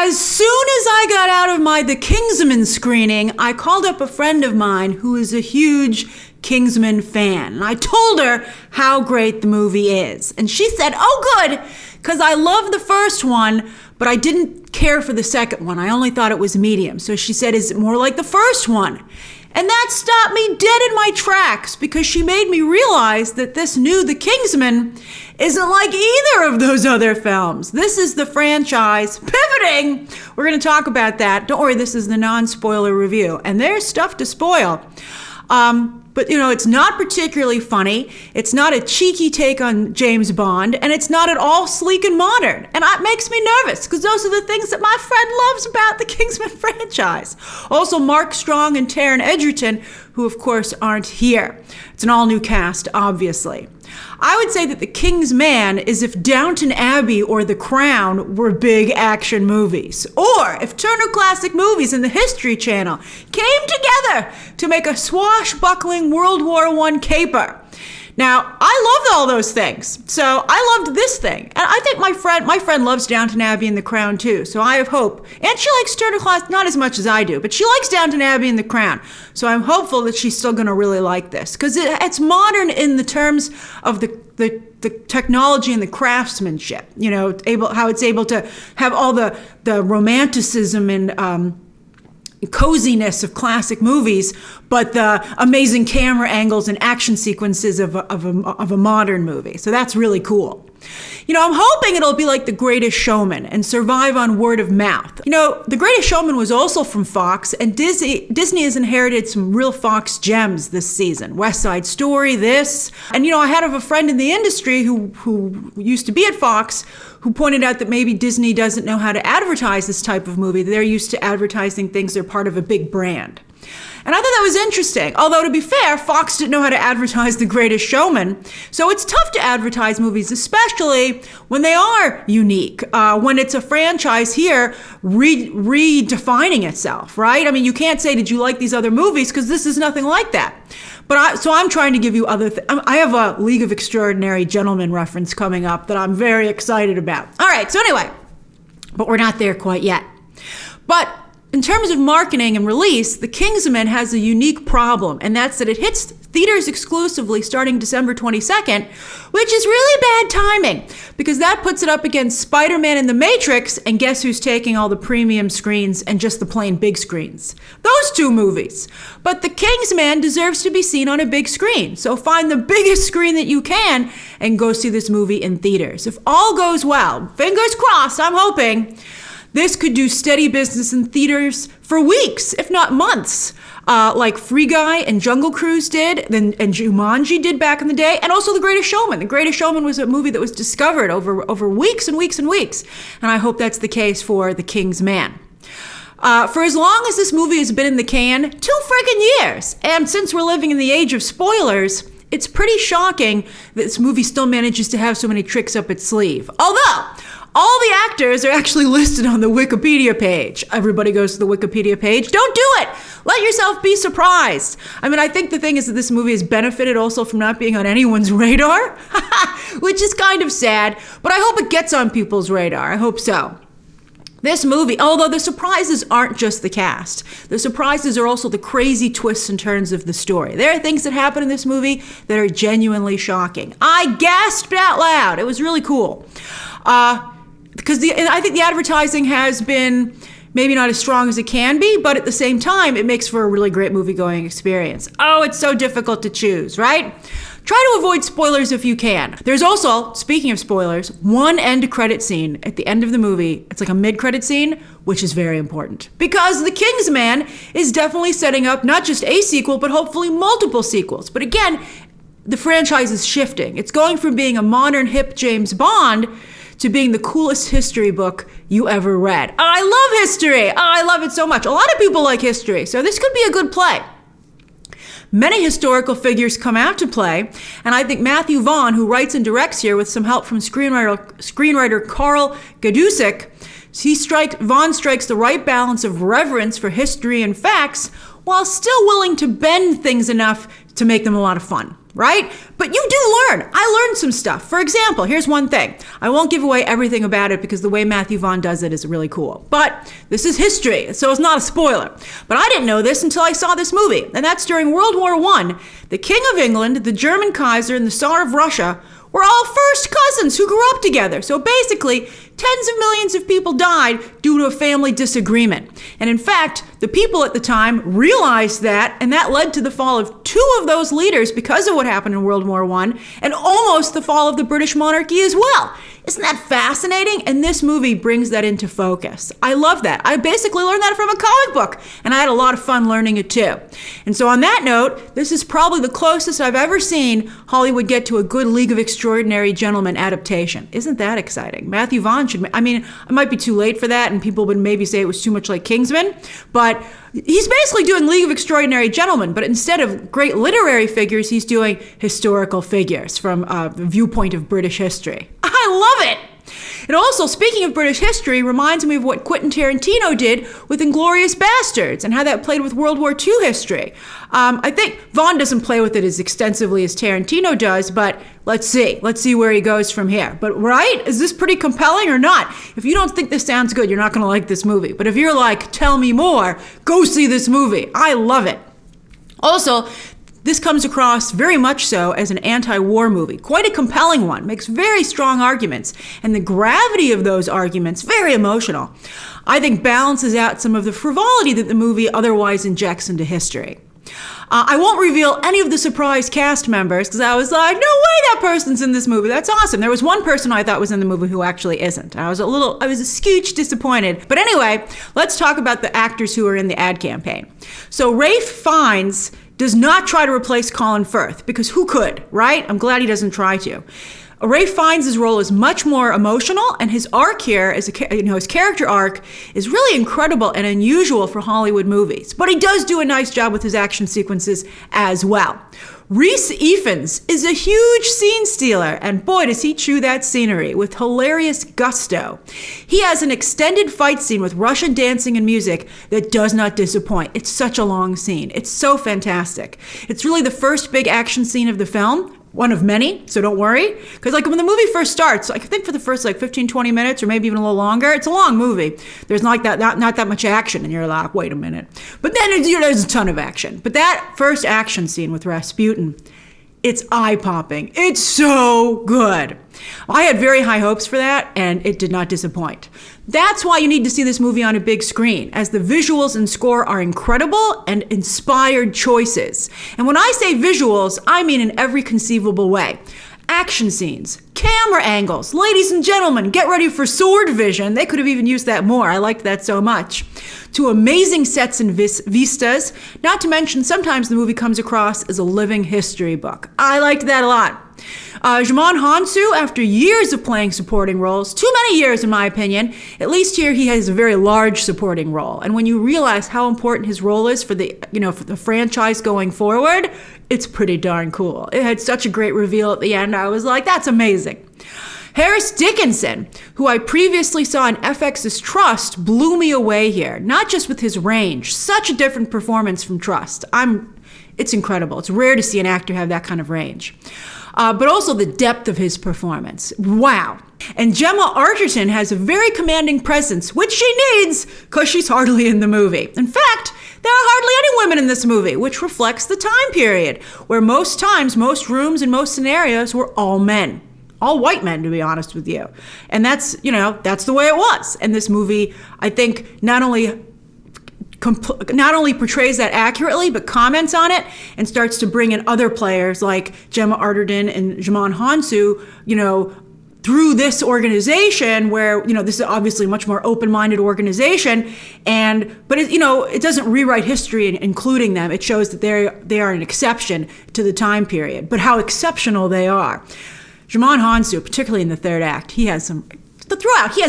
As soon as I got out of my The Kingsman screening, I called up a friend of mine who is a huge Kingsman fan. And I told her how great the movie is. And she said, oh, good, because I love the first one, but I didn't care for the second one. I only thought it was medium. So she said, is it more like the first one? And that stopped me dead in my tracks because she made me realize that this new The Kingsman isn't like either of those other films. This is the franchise pivoting. We're going to talk about that. Don't worry, this is the non-spoiler review. And there's stuff to spoil. But, it's not particularly funny. It's not a cheeky take on James Bond. And it's not at all sleek and modern. And that makes me nervous because those are the things that my friend loves about the Kingsman franchise. Also, Mark Strong and Taron Egerton, who, of course, aren't here. It's an all-new cast, obviously. I would say that The King's Man is if Downton Abbey or The Crown were big action movies. Or if Turner Classic Movies and the History Channel came together to make a swashbuckling World War I caper. Now, I loved all those things, so I loved this thing. And I think my friend loves Downton Abbey and The Crown too, so I have hope. And she likes Turner Classic, not as much as I do, but she likes Downton Abbey and The Crown. So I'm hopeful that she's still going to really like this, because it's modern in the terms of the technology and the craftsmanship, how it's able to have all the romanticism and coziness of classic movies, but the amazing camera angles and action sequences of a modern movie. So that's really cool. I'm hoping it'll be like The Greatest Showman and survive on word of mouth. The Greatest Showman was also from Fox, and Disney has inherited some real Fox gems this season. West Side Story, this. And, I had a friend in the industry who used to be at Fox who pointed out that maybe Disney doesn't know how to advertise this type of movie. They're used to advertising things that are part of a big brand. And I thought that was interesting. Although, to be fair, Fox didn't know how to advertise The Greatest Showman. So it's tough to advertise movies, especially when they are unique. When it's a franchise here redefining itself, right? I mean, you can't say, did you like these other movies? Because this is nothing like that. But I'm trying to give you other things. I have a League of Extraordinary Gentlemen reference coming up that I'm very excited about. All right, so anyway, but we're not there quite yet. But in terms of marketing and release, The Kingsman has a unique problem, and that's that it hits theaters exclusively starting December 22nd, which is really bad timing, because that puts it up against Spider-Man and The Matrix, and guess who's taking all the premium screens and just the plain big screens? Those two movies. But The Kingsman deserves to be seen on a big screen, so find the biggest screen that you can and go see this movie in theaters. If all goes well, fingers crossed, I'm hoping, this could do steady business in theaters for weeks, if not months, like Free Guy and Jungle Cruise did, and Jumanji did back in the day, and also The Greatest Showman. The Greatest Showman was a movie that was discovered over weeks and weeks and weeks, and I hope that's the case for The King's Man. For as long as this movie has been in the can, 2 friggin' years, and since we're living in the age of spoilers, it's pretty shocking that this movie still manages to have so many tricks up its sleeve. Although, all the actors are actually listed on the Wikipedia page. Everybody goes to the Wikipedia page. Don't do it! Let yourself be surprised. I mean, I think the thing is that this movie has benefited also from not being on anyone's radar, which is kind of sad, but I hope it gets on people's radar. I hope so. This movie, although the surprises aren't just the cast, the surprises are also the crazy twists and turns of the story. There are things that happen in this movie that are genuinely shocking. I gasped out loud. It was really cool. Because I think the advertising has been maybe not as strong as it can be, but at the same time, it makes for a really great movie-going experience. Oh, it's so difficult to choose, right? Try to avoid spoilers if you can. There's also, speaking of spoilers, one end credit scene at the end of the movie. It's like a mid-credit scene, which is very important. Because The King's Man is definitely setting up not just a sequel, but hopefully multiple sequels. But again, the franchise is shifting. It's going from being a modern, hip James Bond to being the coolest history book you ever read. Oh, I love history. Oh, I love it so much. A lot of people like history, so this could be a good play. Many historical figures come out to play, and I think Matthew Vaughn, who writes and directs here with some help from screenwriter Carl Gadusik, Vaughn strikes the right balance of reverence for history and facts while still willing to bend things enough to make them a lot of fun. right? But you do learn. I learned some stuff. For example, here's one thing. I won't give away everything about it because the way Matthew Vaughn does it is really cool. But this is history, so it's not a spoiler. But I didn't know this until I saw this movie. And that's during World War I. The King of England, the German Kaiser, and the Tsar of Russia were all first cousins who grew up together. So basically, tens of millions of people died due to a family disagreement. And in fact, the people at the time realized that, and that led to the fall of two of those leaders because of what happened in World War I, and almost the fall of the British monarchy as well. Isn't that fascinating? And this movie brings that into focus. I love that. I basically learned that from a comic book, and I had a lot of fun learning it too. And so on that note, this is probably the closest I've ever seen Hollywood get to a good League of Extraordinary Gentlemen adaptation. Isn't that exciting? Matthew Vaughn should, I mean, it might be too late for that, and people would maybe say it was too much like Kingsman, but he's basically doing League of Extraordinary Gentlemen, but instead of great literary figures, he's doing historical figures from the viewpoint of British history. I love it. And also, speaking of British history, reminds me of what Quentin Tarantino did with Inglourious Bastards and how that played with World War II history. I think Vaughn doesn't play with it as extensively as Tarantino does, but let's see. Let's see where he goes from here. But right? Is this pretty compelling or not? If you don't think this sounds good, you're not going to like this movie. But if you're like, tell me more, go see this movie. I love it. Also, this comes across very much so as an anti-war movie. Quite a compelling one, makes very strong arguments, and the gravity of those arguments, very emotional, I think balances out some of the frivolity that the movie otherwise injects into history. I won't reveal any of the surprise cast members because I was like, no way that person's in this movie. That's awesome. There was one person I thought was in the movie who actually isn't. I was a scooch disappointed. But anyway, let's talk about the actors who are in the ad campaign. So Ralph Fiennes does not try to replace Colin Firth, because who could, right? I'm glad he doesn't try to. Ralph Fiennes' role is much more emotional, and his arc here, his character arc, is really incredible and unusual for Hollywood movies. But he does do a nice job with his action sequences as well. Rhys Ifans is a huge scene stealer, and boy, does he chew that scenery with hilarious gusto. He has an extended fight scene with Russian dancing and music that does not disappoint. It's such a long scene. It's so fantastic. It's really the first big action scene of the film. One of many, so don't worry. Because when the movie first starts, I think for the first 15, 20 minutes, or maybe even a little longer, it's a long movie. There's not that much action, and you're like, wait a minute. But then there's a ton of action. But that first action scene with Rasputin, it's eye-popping. It's so good. I had very high hopes for that, and it did not disappoint. That's why you need to see this movie on a big screen, as the visuals and score are incredible and inspired choices. And when I say visuals, I mean in every conceivable way. Action scenes, camera angles. Ladies and gentlemen, get ready for sword vision. They could have even used that more. I liked that so much. To amazing sets and vistas, not to mention sometimes the movie comes across as a living history book. I liked that a lot. Djimon Hounsou, after years of playing supporting roles, too many years in my opinion, at least here he has a very large supporting role. And when you realize how important his role is for the franchise going forward, it's pretty darn cool. It had such a great reveal at the end. I was like, that's amazing. Harris Dickinson, who I previously saw in FX's Trust, blew me away here. Not just with his range, such a different performance from Trust. It's incredible. It's rare to see an actor have that kind of range. But also the depth of his performance. Wow. And Gemma Arterton has a very commanding presence, which she needs because she's hardly in the movie. In fact, there are hardly any women in this movie, which reflects the time period, where most times, most rooms, and most scenarios were all men. All white men, to be honest with you. And that's the way it was. And this movie, I think, not only portrays that accurately, but comments on it and starts to bring in other players like Gemma Arterton and Djimon Hounsou, through this organization where, this is obviously a much more open-minded organization. But it doesn't rewrite history including them. It shows that they are an exception to the time period, but how exceptional they are. Djimon Hounsou, particularly in the third act, he has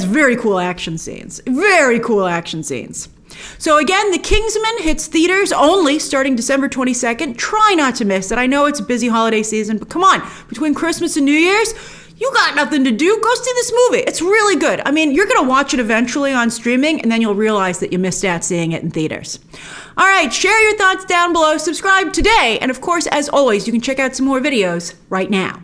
very cool action scenes. Very cool action scenes. So again, The Kingsman hits theaters only starting December 22nd. Try not to miss it. I know it's a busy holiday season, but come on, between Christmas and New Year's, you got nothing to do, go see this movie. It's really good. I mean, you're going to watch it eventually on streaming, and then you'll realize that you missed out seeing it in theaters. All right, share your thoughts down below, subscribe today, and of course, as always, you can check out some more videos right now.